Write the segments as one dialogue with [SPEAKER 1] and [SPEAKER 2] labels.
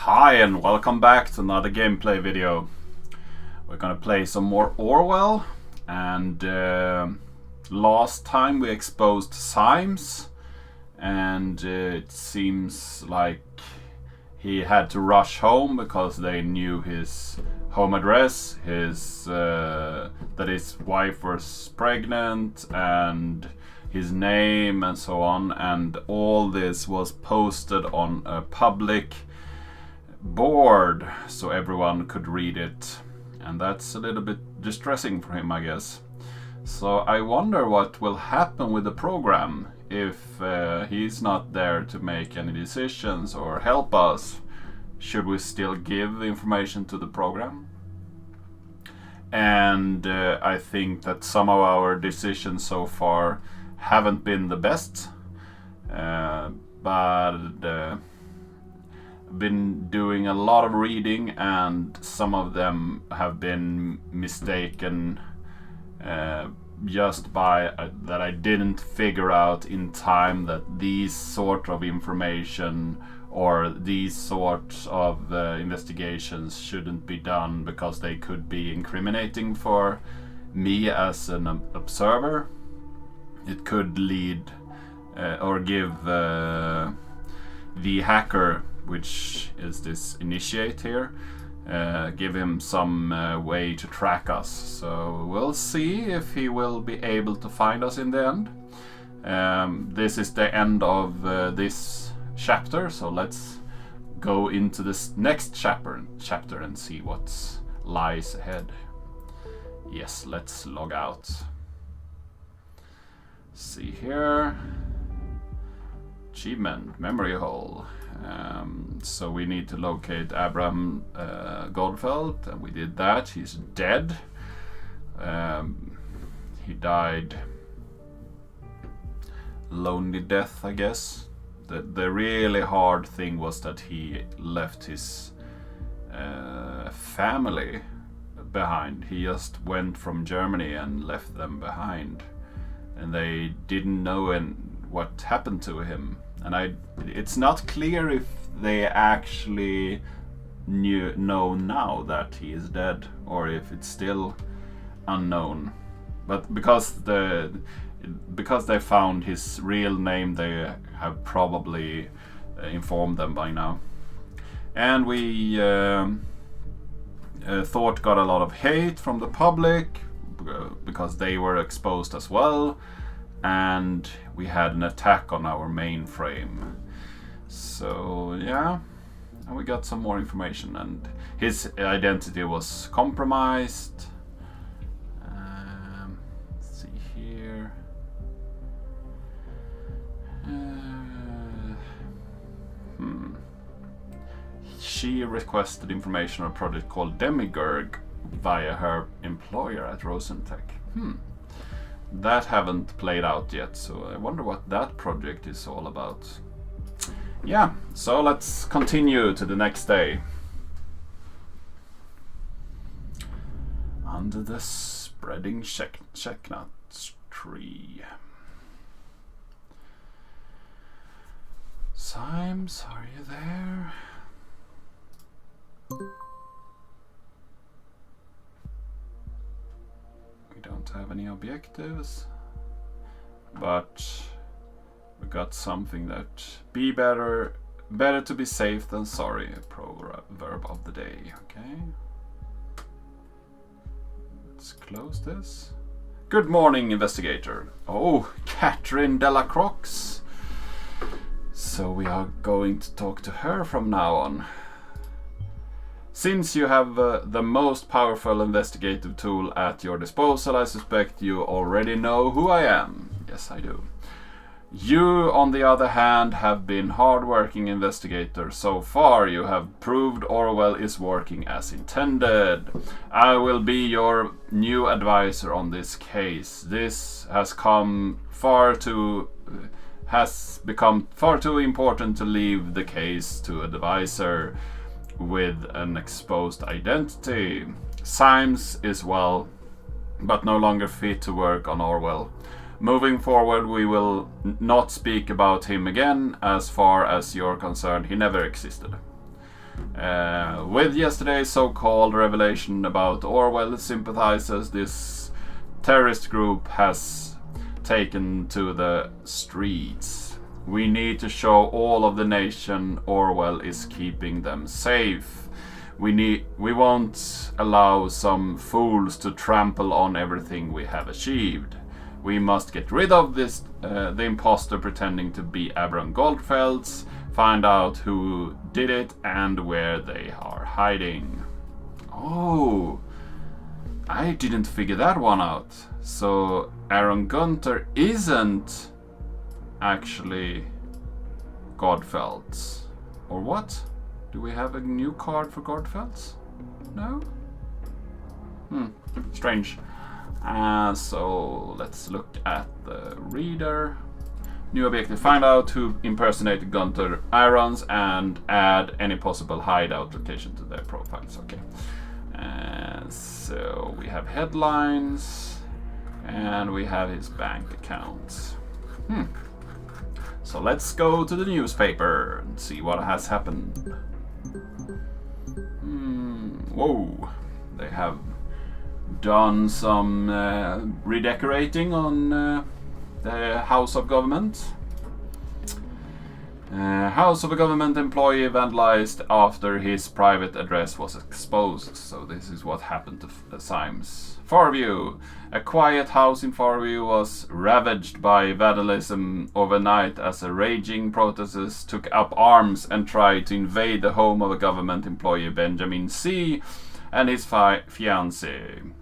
[SPEAKER 1] Hi and welcome back to another gameplay video. We're gonna play some more Orwell, and last time we exposed Symes, and it seems like he had to rush home because they knew his home address, that his wife was pregnant, and his name and so on, and all this was posted on a public board so everyone could read it, and that's a little bit distressing for him, I guess. So I wonder what will happen with the program if he's not there to make any decisions or help us. Should we still give information to the program? And I think that some of our decisions so far haven't been the best, but been doing a lot of reading, and some of them have been mistaken just by that I didn't figure out in time that these sort of information or these sorts of investigations shouldn't be done because they could be incriminating for me as an observer. It could lead or give the hacker, which is this initiate here, give him some way to track us. So we'll see if he will be able to find us in the end. This is the end of this chapter, so let's go into this next chapter and see what lies ahead. Yes, let's log out. See here. Achievement, memory hole. So we need to locate Abraham Goldfeld, and we did that. He's dead. He died lonely death, I guess. The really hard thing was that he left his family behind. He just went from Germany and left them behind, and they didn't know what happened to him. And it's not clear if they actually know now that he is dead, or if it's still unknown. But because they found his real name, they have probably informed them by now. And we thought got a lot of hate from the public because they were exposed as well. And we had an attack on our mainframe. So yeah, and we got some more information, and his identity was compromised. Let's see here. She requested information on a project called Demiurge via her employer at Rosentech. That haven't played out yet, so I wonder what that project is all about. Yeah, so let's continue to the next day. Under the spreading chestnut tree. Symes, are you there? Don't have any objectives, but we got something that be better to be safe than sorry, a proverb of the day. Okay, let's close this. Good morning, investigator. Oh, Catherine Delacroix. So we are going to talk to her from now on. Since you have the most powerful investigative tool at your disposal, I suspect you already know who I am. Yes, I do. You, on the other hand, have been hard-working investigator. So far, you have proved Orwell is working as intended. I will be your new advisor on this case. This has become far too important to leave the case to an advisor with an exposed identity. Symes is well, but no longer fit to work on Orwell. Moving forward, we will not speak about him again. As far as you're concerned, he never existed. With yesterday's so-called revelation about Orwell sympathizers, this terrorist group has taken to the streets. We need to show all of the nation Orwell is keeping them safe. We won't allow some fools to trample on everything we have achieved. We must get rid of this, the imposter pretending to be Abraham Goldfelds, find out who did it and where they are hiding. Oh, I didn't figure that one out. So Aaron Gunter isn't actually Goldfelds. Or what? Do we have a new card for Goldfelds? No? Strange. So let's look at the reader. New objective. Find out who impersonated Gunter Irons and add any possible hideout location to their profiles. Okay. So we have headlines and we have his bank accounts. So let's go to the newspaper and see what has happened. Whoa. They have done some redecorating on the House of Government. House of a government employee vandalized after his private address was exposed. So this is what happened to Symes. Farview. A quiet house in Farview was ravaged by vandalism overnight as a raging protesters took up arms and tried to invade the home of a government employee, Benjamin C., and his fiancée.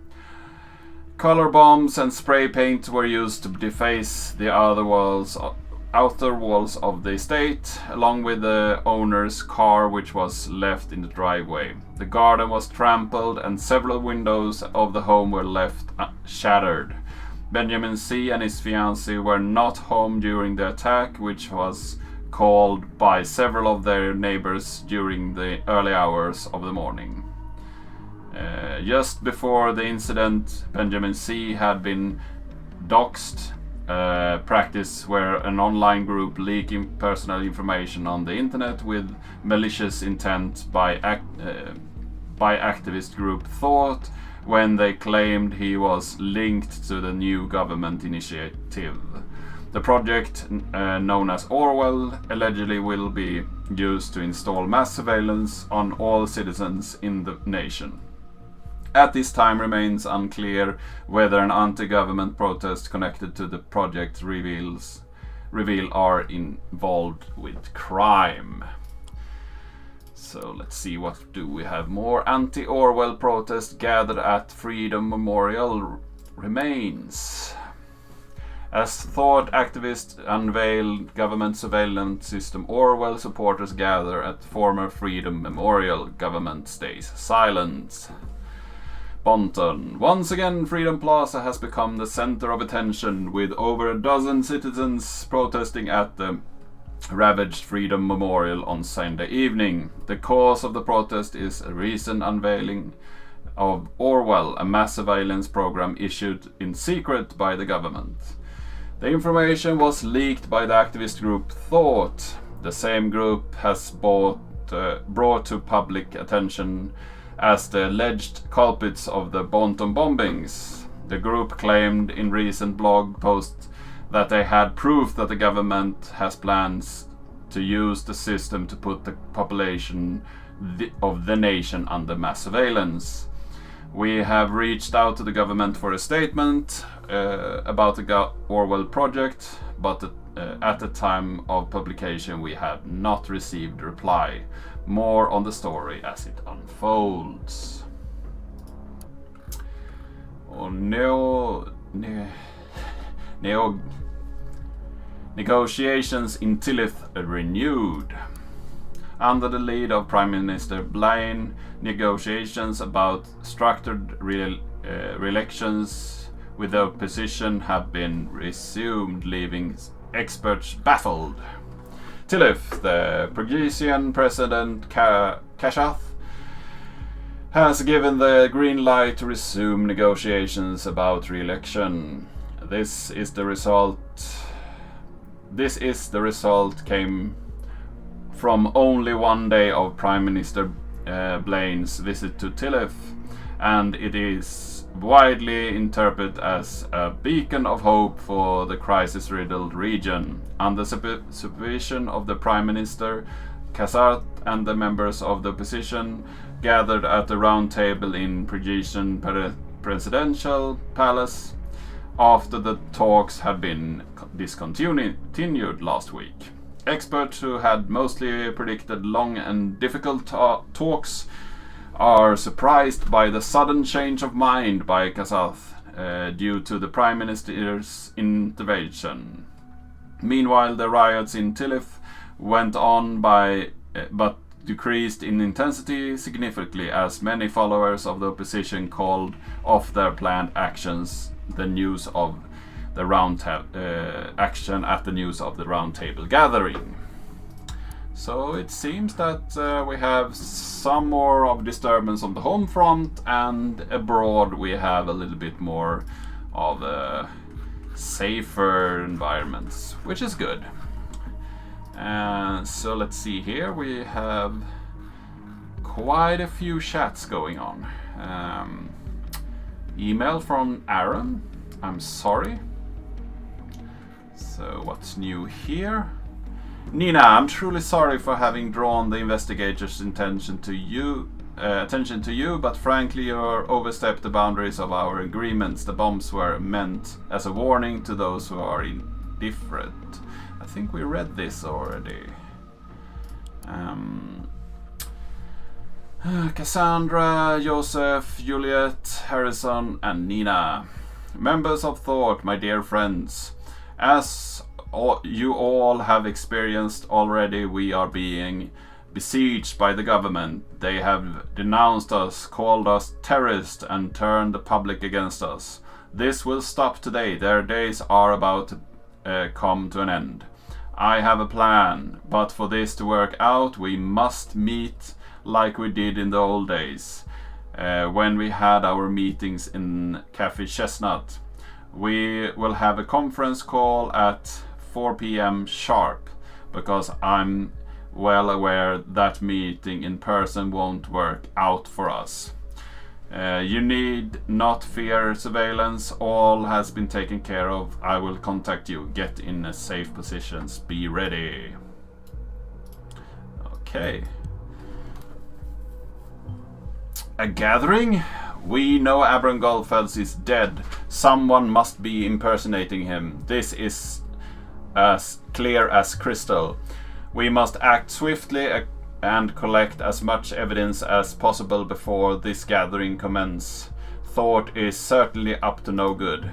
[SPEAKER 1] Color bombs and spray paint were used to deface the outer walls of the estate, along with the owner's car, which was left in the driveway. The garden was trampled and several windows of the home were left shattered. Benjamin C. and his fiancée were not home during the attack, which was called by several of their neighbors during the early hours of the morning. Just before the incident, Benjamin C. had been doxxed, practice where an online group leaking personal information on the internet with malicious intent by activist group Thought when they claimed he was linked to the new government initiative. The project, known as Orwell, allegedly will be used to install mass surveillance on all citizens in the nation. At this time remains unclear whether an anti-government protest connected to the project reveal are involved with crime. So let's see, what do we have more? Anti-Orwell protest gathered at Freedom Memorial remains. As Thought activists unveiled government surveillance system, Orwell supporters gather at former Freedom Memorial. Government stays silent. Bonton. Once again, Freedom Plaza has become the center of attention, with over a dozen citizens protesting at the ravaged Freedom Memorial on Sunday evening. The cause of the protest is a recent unveiling of Orwell, a mass surveillance program issued in secret by the government. The information was leaked by the activist group Thought. The same group has brought to public attention as the alleged culprits of the Bonton bombings. The group claimed in recent blog posts that they had proof that the government has plans to use the system to put the population of the nation under mass surveillance. We have reached out to the government for a statement about the Orwell project, but at the time of publication we have not received a reply. More on the story as it unfolds. Negotiations in Tilith renewed. Under the lead of Prime Minister Blaine, negotiations about structured re-elections with the opposition have been resumed, leaving experts baffled. Tilith, the Progressian President Kashath, has given the green light to resume negotiations about re-election. This is the result came from only one day of Prime Minister Blaine's visit to Tilith, and it is widely interpreted as a beacon of hope for the crisis-riddled region. Under supervision of the Prime Minister, Casart and the members of the opposition gathered at the round table in Parisian presidential palace after the talks had been discontinued last week. Experts who had mostly predicted long and difficult talks are surprised by the sudden change of mind by Casart due to the Prime Minister's intervention. Meanwhile, the riots in Tilith went on but decreased in intensity significantly as many followers of the opposition called off their planned actions. The news of the action at the news of the round table gathering. So it seems that we have some more of disturbance on the home front, and abroad we have a little bit more of safer environments, which is good. So let's see here, we have quite a few chats going on. Email from Aaron, I'm sorry. So what's new here? Nina, I'm truly sorry for having drawn the investigators' attention to you, but frankly you overstepped the boundaries of our agreements. The bombs were meant as a warning to those who are indifferent. I think we read this already. Cassandra, Joseph, Juliet, Harrison, and Nina. Members of Thought, my dear friends. As you all have experienced already, we are being besieged by the government. They have denounced us, called us terrorists, and turned the public against us. This will stop today. Their days are about to come to an end. I have a plan, but for this to work out, we must meet like we did in the old days, when we had our meetings in Cafe Chestnut. We will have a conference call at 4 p.m. sharp, because I'm well aware that meeting in person won't work out for us. You need not fear surveillance. All has been taken care of. I will contact you. Get in a safe positions. Be ready. Okay. A gathering? We know Abram Goldfels is dead. Someone must be impersonating him. This is as clear as crystal. We must act swiftly and collect as much evidence as possible before this gathering commences. Thought is certainly up to no good.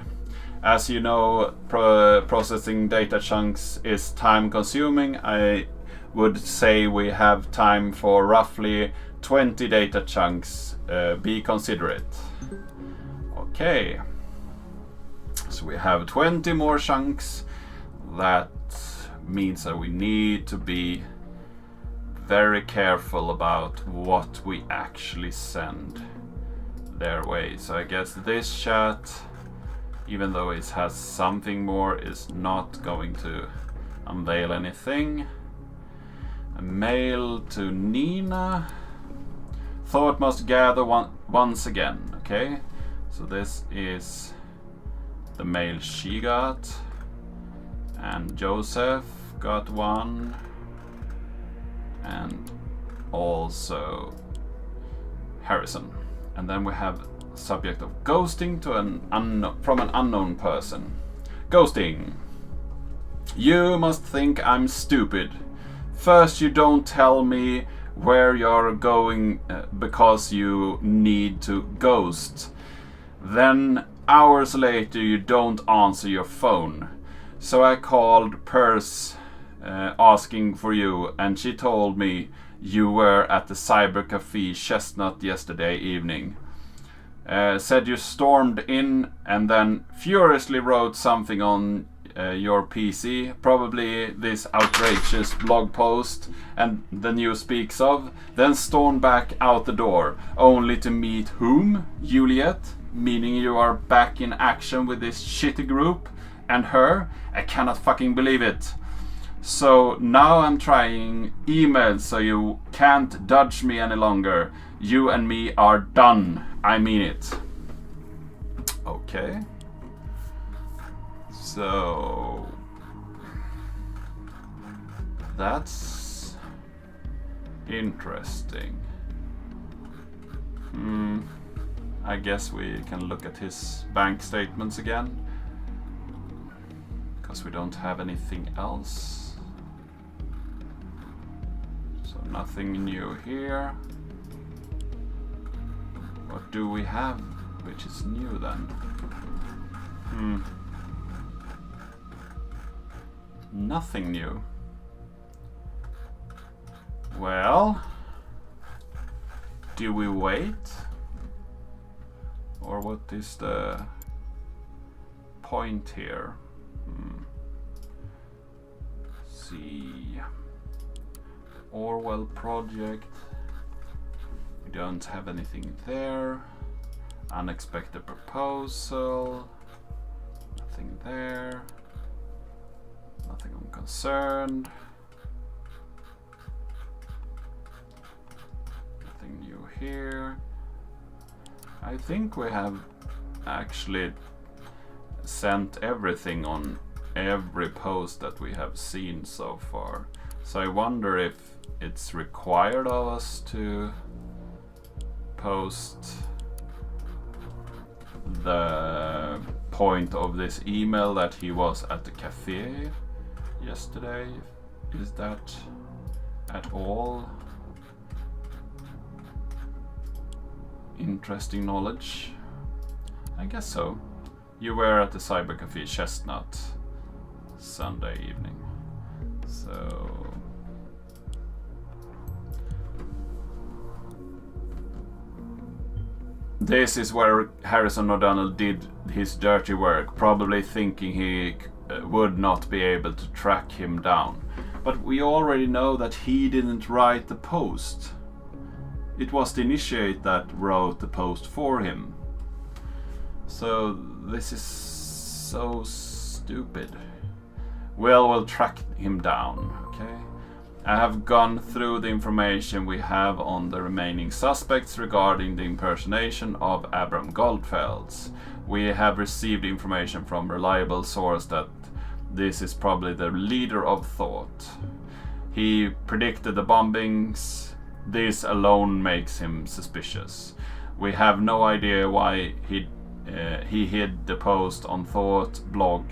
[SPEAKER 1] As you know, processing data chunks is time consuming. I would say we have time for roughly 20 data chunks. Be considerate. Okay. So we have 20 more chunks. That means that we need to be very careful about what we actually send their way. So I guess this chat, even though it has something more, is not going to unveil anything. A mail to Nina. Thought must gather once again. Okay, so this is the mail she got, and Joseph got one, and also Harrison. And then we have subject of ghosting to from an unknown person. Ghosting. You must think I'm stupid. First, you don't tell me where you're going because you need to ghost. Then hours later you don't answer your phone. So I called Purse asking for you, and she told me you were at the Cyber Cafe Chestnut yesterday evening. Said you stormed in and then furiously wrote something on your PC, probably this outrageous blog post and the news speaks of, then stormed back out the door, only to meet whom? Juliet, meaning you are back in action with this shitty group, and her? I cannot fucking believe it. So now I'm trying email, so you can't dodge me any longer. You and me are done. I mean it. Okay. So that's interesting. I guess we can look at his bank statements again, because we don't have anything else. So nothing new here. What do we have which is new then? Nothing new. Well, do we wait? Or what is the point here? See. Orwell project. We don't have anything there. Unexpected proposal. Nothing there. Nothing I'm concerned. Nothing new here. I think we have actually sent everything on every post that we have seen so far. So I wonder if it's required of us to post the point of this email that he was at the cafe yesterday. Is that at all interesting knowledge? I guess so. You were at the Cyber Cafe Chestnut Sunday evening. So this is where Harrison O'Donnell did his dirty work, probably thinking he would not be able to track him down. But we already know that he didn't write the post. It was the initiate that wrote the post for him. So this is so stupid. We'll track him down, okay? I have gone through the information we have on the remaining suspects regarding the impersonation of Abram Goldfelds. We have received information from reliable source that this is probably the leader of thought. He predicted the bombings. This alone makes him suspicious. We have no idea why he hid the post on Thought blog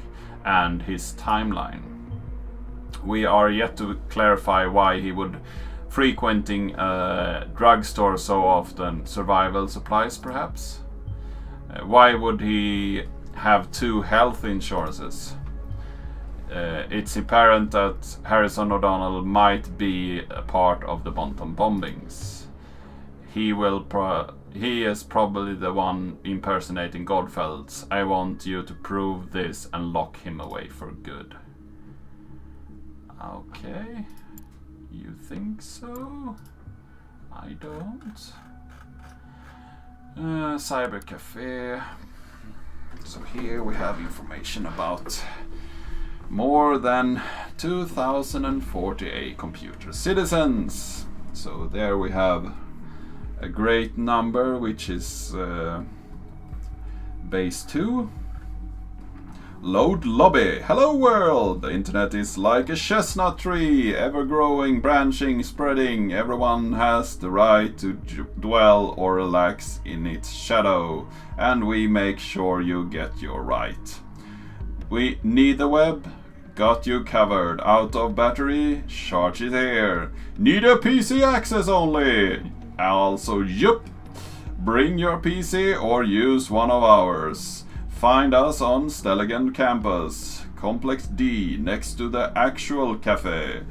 [SPEAKER 1] and his timeline. We are yet to clarify why he would frequenting a drugstore so often. Survival supplies, perhaps? Why would he have 2 health insurances? It's apparent that Harrison O'Donnell might be a part of the Bonton bombings. He is probably the one impersonating Goldfelds. I want you to prove this and lock him away for good. Okay. You think so? I don't. Cyber Cafe. So here we have information about more than 2,048 computer citizens. So there we have a great number, which is base 2. Load lobby. Hello world! The internet is like a chestnut tree, ever growing, branching, spreading. Everyone has the right to dwell or relax in its shadow, and we make sure you get your right. We need the web. Got you covered. Out of battery? Charge it here. Need a PC access only? Also, yup. Bring your PC or use one of ours. Find us on Stelligan campus, Complex D, next to the actual cafe.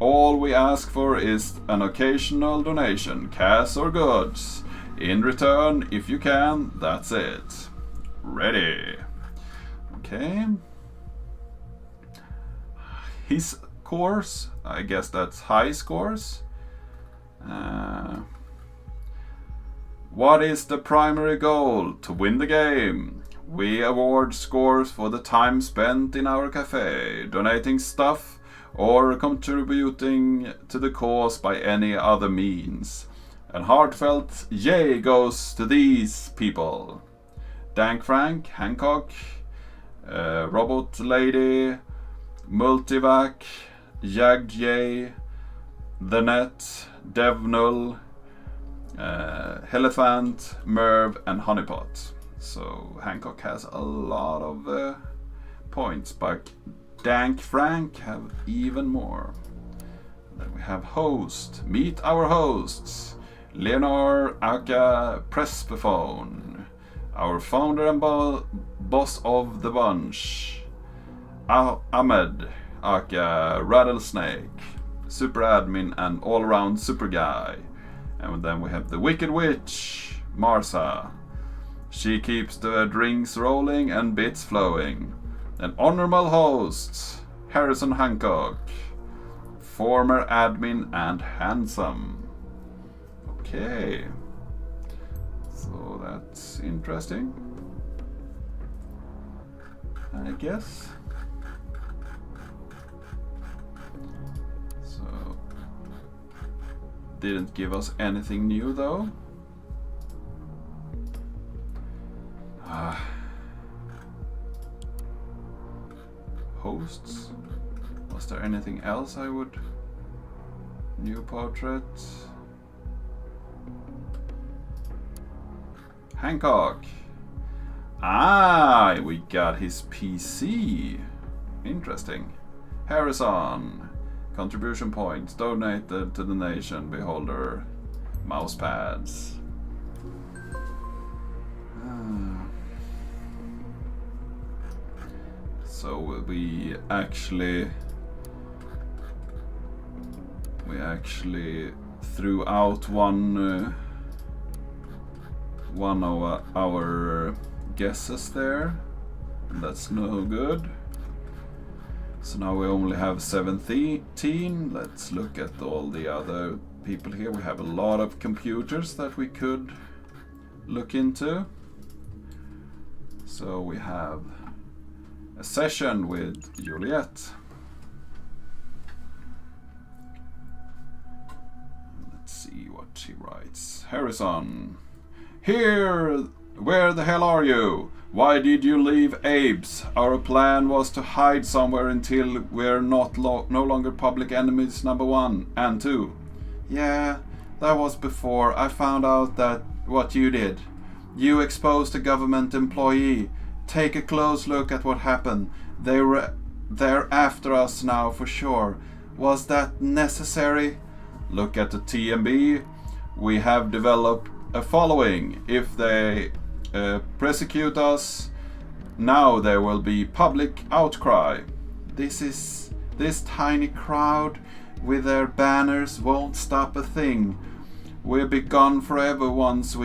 [SPEAKER 1] All we ask for is an occasional donation, cash or goods. In return, if you can, that's it. Ready. Okay. His course, I guess that's high scores. What is the primary goal? To win the game. We award scores for the time spent in our cafe, donating stuff or contributing to the cause by any other means. And heartfelt yay goes to these people: Dank Frank, Hancock, Robot Lady, Multivac, Jagged Yay, The Net, Devnull, Elephant, Merv, and Honeypot. So Hancock has a lot of points, but Dank Frank have even more. Then we have host. Meet our hosts: Leonor aka Prespephone, our founder and boss of the bunch. Ahmed aka Rattlesnake, super admin and all-around super guy. And then we have the Wicked Witch, Marsa. She keeps the drinks rolling and bits flowing. An honorable host, Harrison Hancock, former admin and handsome. Okay, so that's interesting, I guess. So, didn't give us anything new though. Hosts. Was there anything else I would... New portrait. Hancock. Ah, we got his PC. Interesting. Harrison. Contribution points donated to the nation. Beholder. Mouse pads. So we actually threw out one of our guesses there. That's no good. So now we only have 17. Let's look at all the other people here. We have a lot of computers that we could look into. So we have a session with Juliet. Let's see what she writes. Harrison. Here! Where the hell are you? Why did you leave Abe's? Our plan was to hide somewhere until we're no longer public enemies number 1 and 2. Yeah, that was before I found out that what you did. You exposed a government employee. Take a close look at what happened. They're after us now for sure. Was that necessary? Look at the TMB. We have developed a following. If they persecute us, now there will be public outcry. This tiny crowd with their banners won't stop a thing. We'll be gone forever once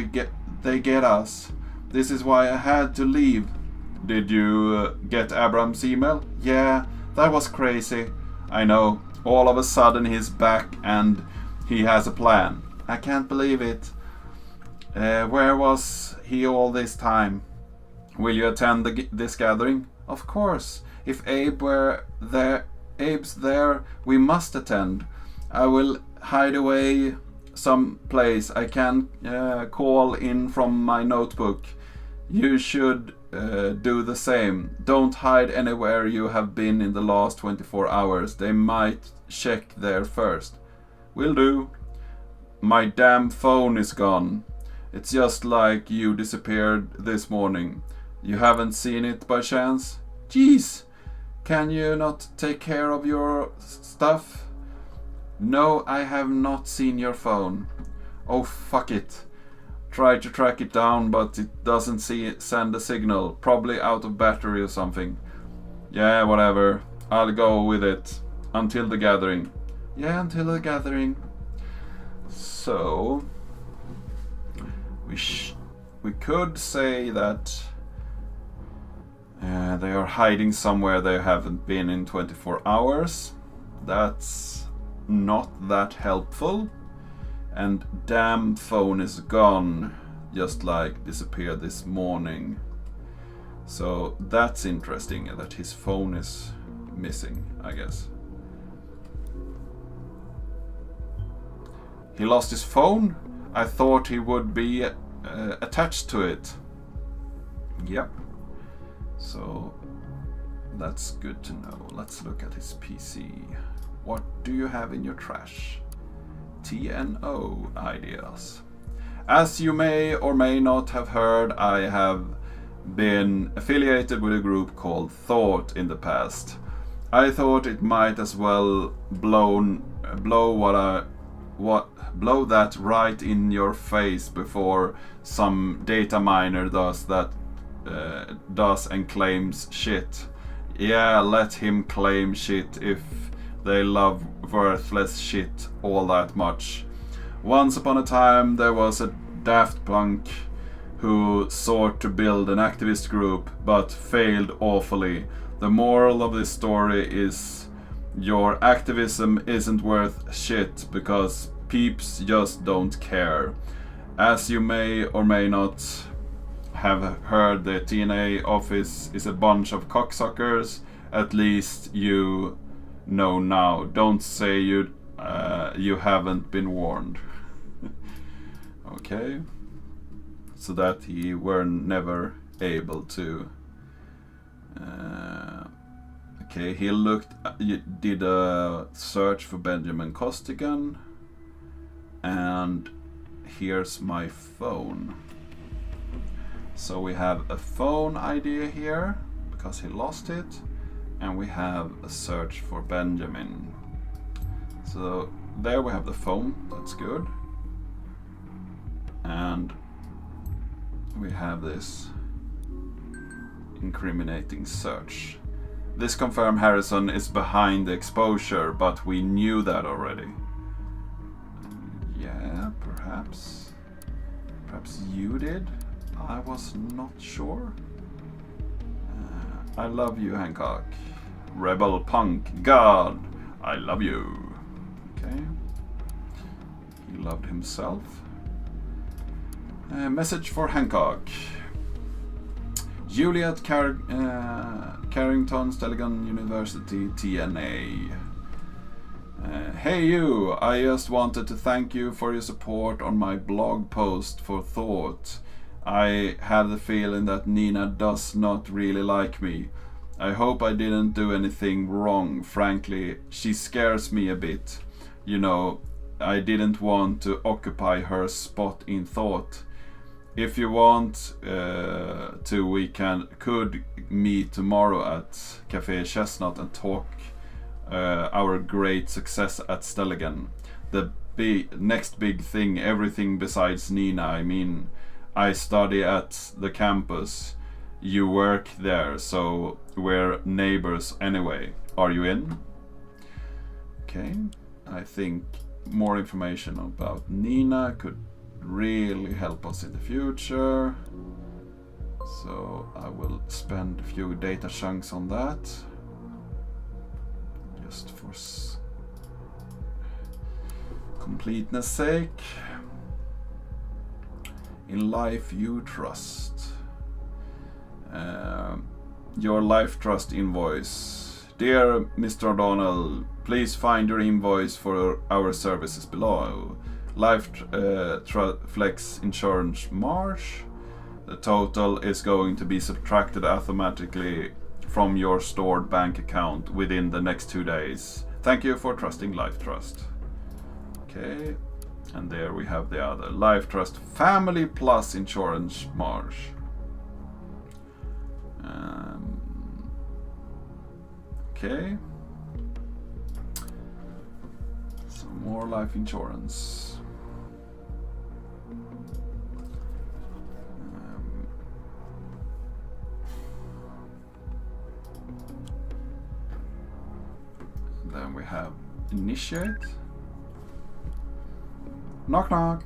[SPEAKER 1] they get us. This is why I had to leave. Did you get Abram's email? Yeah, that was crazy. I know. All of a sudden he's back and he has a plan. I can't believe it. Where was he all this time? Will you attend this gathering? Of course. If Abe's there, we must attend. I will hide away someplace. I can call in from my notebook. You should do the same. Don't hide anywhere you have been in the last 24 hours. They might check there first. Will do. My damn phone is gone. It's just like you disappeared this morning. You haven't seen it by chance? Jeez, can you not take care of your stuff? No, I have not seen your phone. Oh, fuck it. Try to track it down, but it doesn't send a signal. Probably out of battery or something. Yeah, whatever. I'll go with it. Until the gathering. Yeah, until the gathering. So... We could say that they are hiding somewhere they haven't been in 24 hours. That's not that helpful. And damn phone is gone, just like disappeared this morning. So that's interesting that his phone is missing, I guess. He lost his phone? I thought he would be attached to it. Yep. So that's good to know. Let's look at his PC. What do you have in your trash? TNO ideas. As you may or may not have heard, I have been affiliated with a group called Thought in the past. I thought it might as well blow that right in your face before some data miner does and claims shit. Yeah, let him claim shit if they love worthless shit all that much. Once upon a time there was a Daft Punk who sought to build an activist group but failed awfully. The moral of this story is your activism isn't worth shit because peeps just don't care. As you may or may not have heard, the TNA office is a bunch of cocksuckers. At least you know now. Don't say you haven't been warned. Okay. So that he were never able to. Okay, he did a search for Benjamin Costigan, and here's my phone. So we have a phone idea here because he lost it, and we have a search for Benjamin. So there we have the phone. That's good. And we have this incriminating search. This confirmed Harrison is behind the exposure, but we knew that already. Yeah, perhaps. Perhaps you did? I was not sure. I love you, Hancock. Rebel punk. God, I love you. Okay. He loved himself. Message for Hancock. Juliet Carrington, Stelligan University, TNA. Hey you, I just wanted to thank you for your support on my blog post for Thought. I have the feeling that Nina does not really like me. I hope I didn't do anything wrong. Frankly, she scares me a bit. You know, I didn't want to occupy her spot in Thought. If you want to, we could meet tomorrow at Café Chestnut and talk our great success at Stelligan. The next big thing, everything besides Nina. I mean, I study at the campus. You work there, so we're neighbors anyway. Are you in? Okay. I think more information about Nina could really help us in the future. So I will spend a few data chunks on that. Just for completeness sake. In life you trust. Your life trust invoice. Dear Mr. O'Donnell, please find your invoice for our services below. Life Flex Insurance Marsh. The total is going to be subtracted automatically from your stored bank account within the next 2 days. Thank you for trusting Life Trust. Okay, and there we have the other Life Trust Family Plus Insurance Marsh. Okay, some more life insurance. Then we have initiate. Knock knock.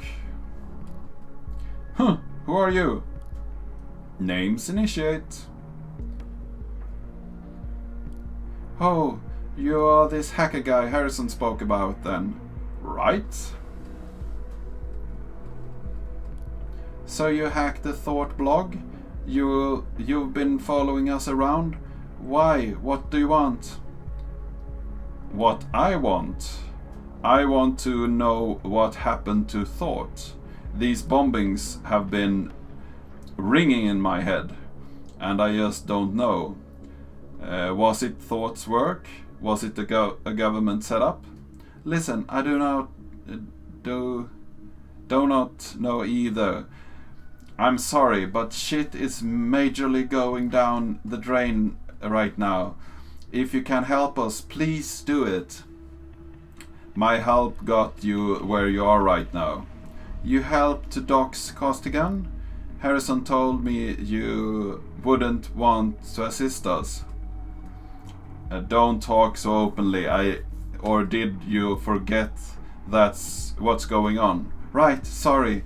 [SPEAKER 1] Huh, who are you? Name's initiate. Oh, you are this hacker guy Harrison spoke about then, right? So you hacked the Thought blog? You've been following us around? Why? What do you want? What I want? I want to know what happened to Thought. These bombings have been ringing in my head, and I just don't know. Was it Thought's work? Was it a government setup? Listen, I do not know either. I'm sorry, but shit is majorly going down the drain right now. If you can help us, please do it. My help got you where you are right now. You helped to dox Costigan? Harrison told me you wouldn't want to assist us. Don't talk so openly. Or did you forget that's what's going on? Right, sorry.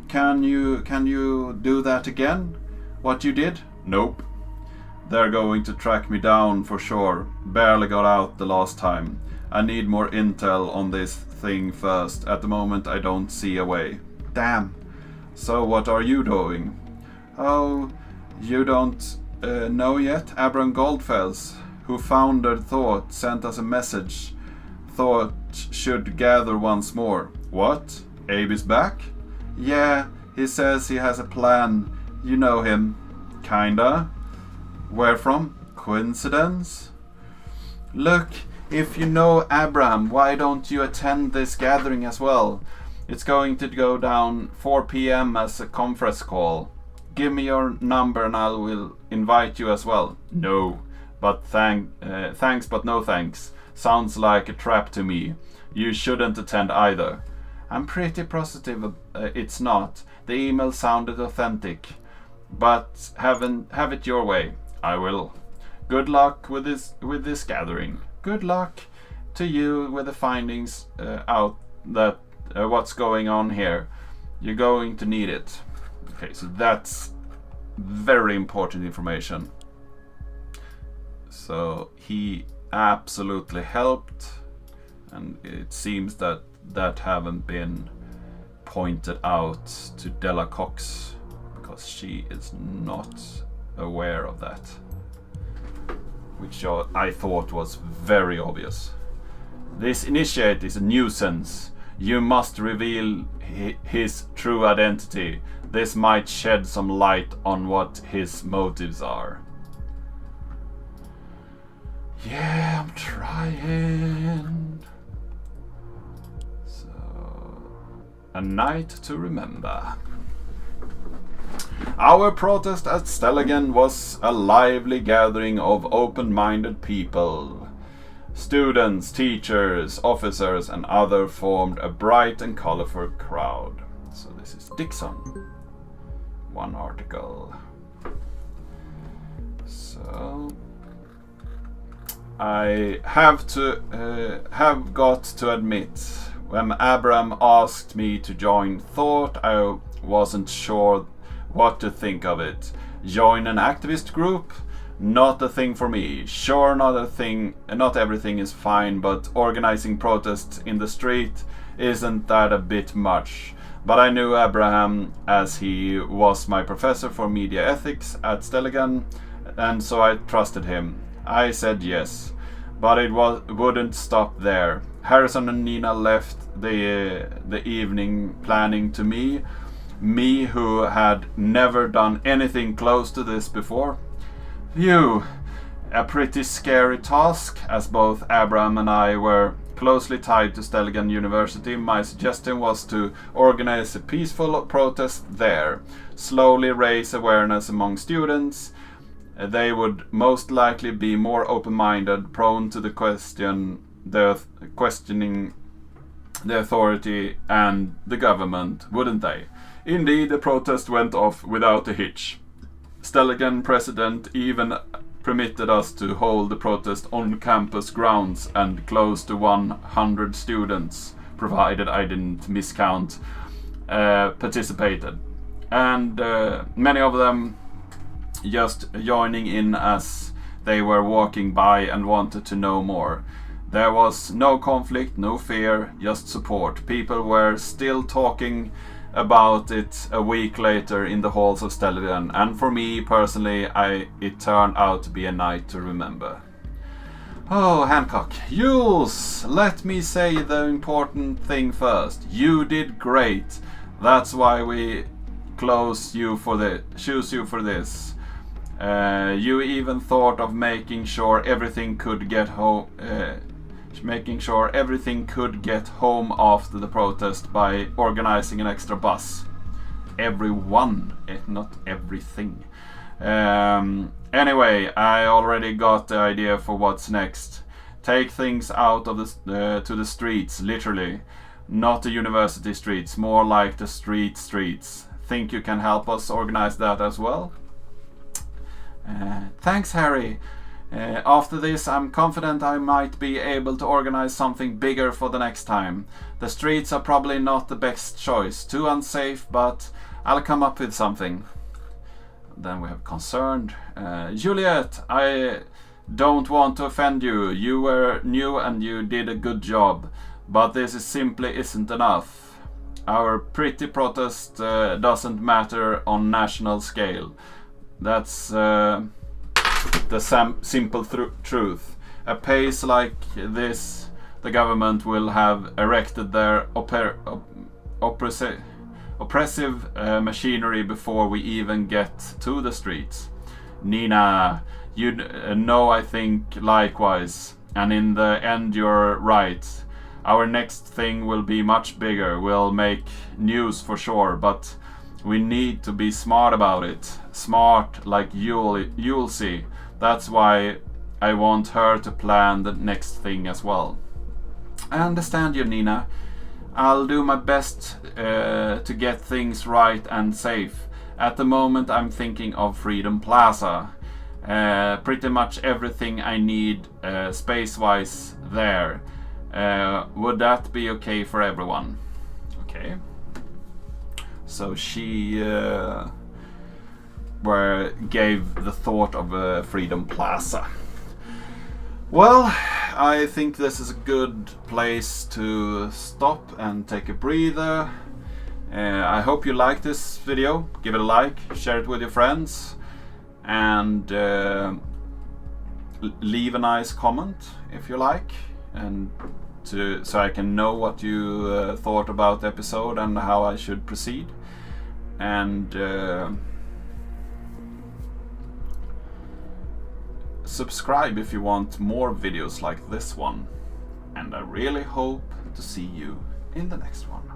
[SPEAKER 1] Can you do that again? What you did? Nope. They're going to track me down for sure. Barely got out the last time. I need more intel on this thing first. At the moment I don't see a way. Damn. So what are you doing? Oh, you don't know yet? Abram Goldfels, who founded Thought, sent us a message. Thought should gather once more. What? Abe is back? Yeah, he says he has a plan. You know him. Kinda. Where from? Coincidence? Look, if you know Abram, why don't you attend this gathering as well? It's going to go down 4 p.m. as a conference call. Give me your number and I will invite you as well. No, but thanks but no thanks. Sounds like a trap to me. You shouldn't attend either. I'm pretty positive it's not. The email sounded authentic. But have it your way. I will. Good luck with this gathering. Good luck to you with the findings out that what's going on here. You're going to need it. Okay, so that's very important information. So he absolutely helped, and it seems that haven't been pointed out to Della Cox because she is not aware of that, which I thought was very obvious. This initiate is a nuisance. You must reveal his true identity. This might shed some light on what his motives are. Yeah, I'm trying. So, a night to remember. Our protest at Stelligan was a lively gathering of open-minded people. Students, teachers, officers, and others formed a bright and colorful crowd. So this is Dixon. One article. So I have got to admit, when Abram asked me to join Thought, I wasn't sure what to think of it. Join an activist group? Not a thing for me. Sure, not everything is fine, but organizing protests in the street, isn't that a bit much? But I knew Abraham as he was my professor for media ethics at Stelligan, and so I trusted him. I said yes, but it wouldn't stop there. Harrison and Nina left the evening planning to me who had never done anything close to this before. Phew, a pretty scary task. As both Abraham and I were closely tied to Stelligan University, my suggestion was to organize a peaceful protest there, slowly raise awareness among students. They would most likely be more open-minded, prone to questioning the authority and the government, wouldn't they? Indeed, the protest went off without a hitch. Stelligan president even permitted us to hold the protest on campus grounds, and close to 100 students, provided I didn't miscount, participated. And many of them just joining in as they were walking by and wanted to know more. There was no conflict, no fear, just support. People were still talking about it a week later in the halls of Stelligan, and for me personally, it turned out to be a night to remember. Oh, Hancock. Jules, let me say the important thing first. You did great. That's why we choose you for this. You even thought of making sure everything could get home. Making sure everything could get home after the protest by organizing an extra bus. Everyone, not everything. Anyway, I already got the idea for what's next. Take things out of to the streets, literally. Not the university streets, more like the streets. Think you can help us organize that as well? Thanks, Harry. After this, I'm confident I might be able to organize something bigger for the next time. The streets are probably not the best choice. Too unsafe, but I'll come up with something. Then we have Concerned. Juliet, I don't want to offend you. You were new and you did a good job. But this simply isn't enough. Our pretty protest doesn't matter on national scale. That's the simple truth. A pace like this, the government will have erected their oppressive machinery before we even get to the streets. Nina, you know I think likewise, and in the end you're right. Our next thing will be much bigger. We'll make news for sure, but we need to be smart about it. Smart like you'll see. That's why I want her to plan the next thing as well. I understand you, Nina. I'll do my best to get things right and safe. At the moment I'm thinking of Freedom Plaza. Pretty much everything I need space-wise there. Would that be okay for everyone? Okay. So she gave the thought of Freedom Plaza. Well, I think this is a good place to stop and take a breather. I hope you like this video. Give it a like, share it with your friends, and leave a nice comment if you like, and so I can know what you thought about the episode and how I should proceed. And subscribe if you want more videos like this one. And I really hope to see you in the next one.